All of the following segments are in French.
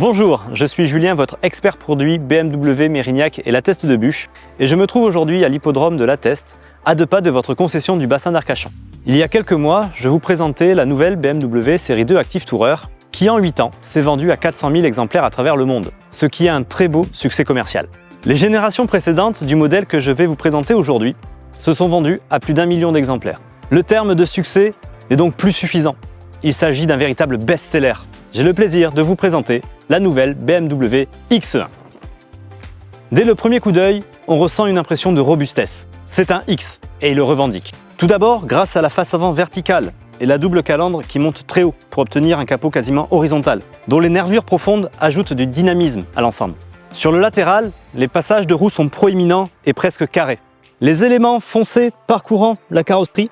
Bonjour, je suis Julien, votre expert produit BMW, Mérignac et La Teste de Buch, et je me trouve aujourd'hui à l'hippodrome de La Teste, à 2 pas de votre concession du bassin d'Arcachon. Il y a quelques mois, je vous présentais la nouvelle BMW Série 2 Active Tourer, qui en 8 ans s'est vendue à 400 000 exemplaires à travers le monde, ce qui est un très beau succès commercial. Les générations précédentes du modèle que je vais vous présenter aujourd'hui se sont vendues à plus d'1 million d'exemplaires. Le terme de succès n'est donc plus suffisant. Il s'agit d'un véritable best-seller. J'ai le plaisir de vous présenter la nouvelle BMW X1. Dès le premier coup d'œil, on ressent une impression de robustesse. C'est un X et il le revendique. Tout d'abord, grâce à la face avant verticale et la double calandre qui monte très haut pour obtenir un capot quasiment horizontal, dont les nervures profondes ajoutent du dynamisme à l'ensemble. Sur le latéral, les passages de roues sont proéminents et presque carrés. Les éléments foncés parcourant la carrosserie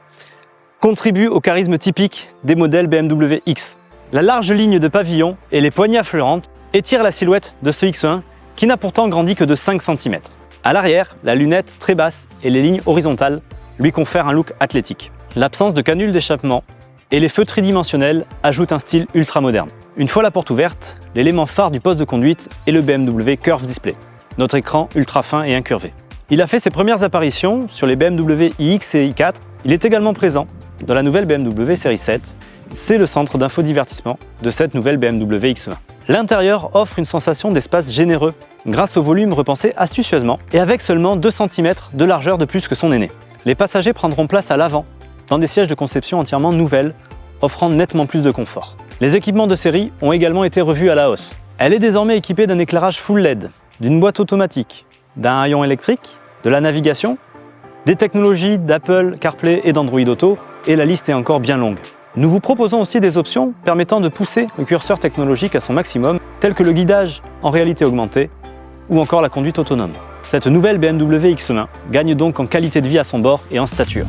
contribuent au charisme typique des modèles BMW X. La large ligne de pavillon et les poignées affleurantes étirent la silhouette de ce X1 qui n'a pourtant grandi que de 5 cm. À l'arrière, la lunette très basse et les lignes horizontales lui confèrent un look athlétique. L'absence de canule d'échappement et les feux tridimensionnels ajoutent un style ultra moderne. Une fois la porte ouverte, l'élément phare du poste de conduite est le BMW Curve Display, notre écran ultra fin et incurvé. Il a fait ses premières apparitions sur les BMW iX et i4. Il est également présent dans la nouvelle BMW Série 7. C'est le centre d'infodivertissement de cette nouvelle BMW X1. L'intérieur offre une sensation d'espace généreux grâce au volume repensé astucieusement et avec seulement 2 cm de largeur de plus que son aîné. Les passagers prendront place à l'avant dans des sièges de conception entièrement nouvelles, offrant nettement plus de confort. Les équipements de série ont également été revus à la hausse. Elle est désormais équipée d'un éclairage full LED, d'une boîte automatique, d'un haillon électrique, de la navigation, des technologies d'Apple CarPlay et d'Android Auto, et la liste est encore bien longue. Nous vous proposons aussi des options permettant de pousser le curseur technologique à son maximum, telles que le guidage en réalité augmentée ou encore la conduite autonome. Cette nouvelle BMW X1 gagne donc en qualité de vie à son bord et en stature.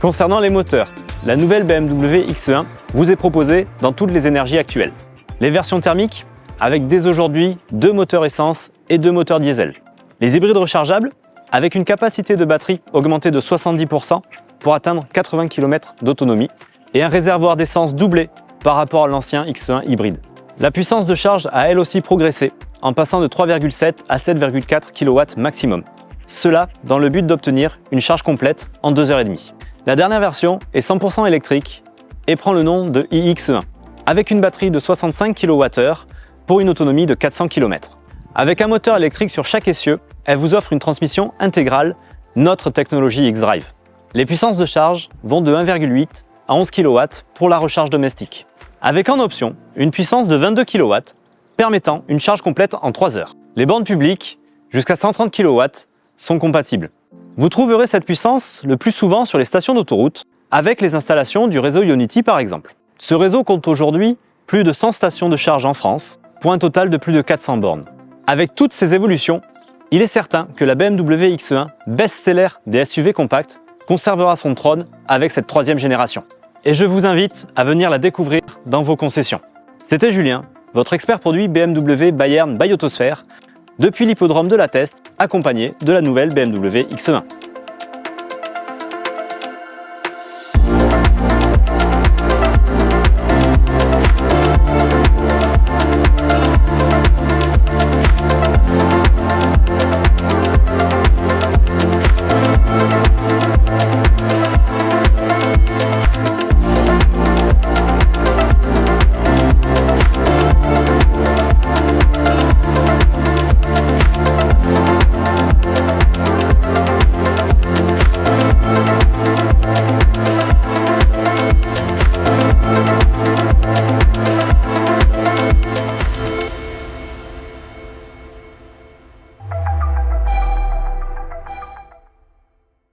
Concernant les moteurs, la nouvelle BMW X1 vous est proposée dans toutes les énergies actuelles. Les versions thermiques avec dès aujourd'hui 2 moteurs essence et 2 moteurs diesel. Les hybrides rechargeables avec une capacité de batterie augmentée de 70% pour atteindre 80 km d'autonomie et un réservoir d'essence doublé par rapport à l'ancien X1 hybride. La puissance de charge a elle aussi progressé en passant de 3,7 à 7,4 kW maximum. Cela dans le but d'obtenir une charge complète en 2h30. La dernière version est 100% électrique et prend le nom de iX1 avec une batterie de 65 kWh pour une autonomie de 400 km. Avec un moteur électrique sur chaque essieu, elle vous offre une transmission intégrale, notre technologie X-Drive. Les puissances de charge vont de 1,8 à 11 kW pour la recharge domestique, avec en option une puissance de 22 kW permettant une charge complète en 3 heures. Les bornes publiques, jusqu'à 130 kW, sont compatibles. Vous trouverez cette puissance le plus souvent sur les stations d'autoroute, avec les installations du réseau Ionity par exemple. Ce réseau compte aujourd'hui plus de 100 stations de charge en France, pour un total de plus de 400 bornes. Avec toutes ces évolutions, il est certain que la BMW X1, best-seller des SUV compacts, conservera son trône avec cette 3e génération. Et je vous invite à venir la découvrir dans vos concessions. C'était Julien, votre expert produit BMW Bayern by Autosphère, depuis l'hippodrome de La Teste, accompagné de la nouvelle BMW X1.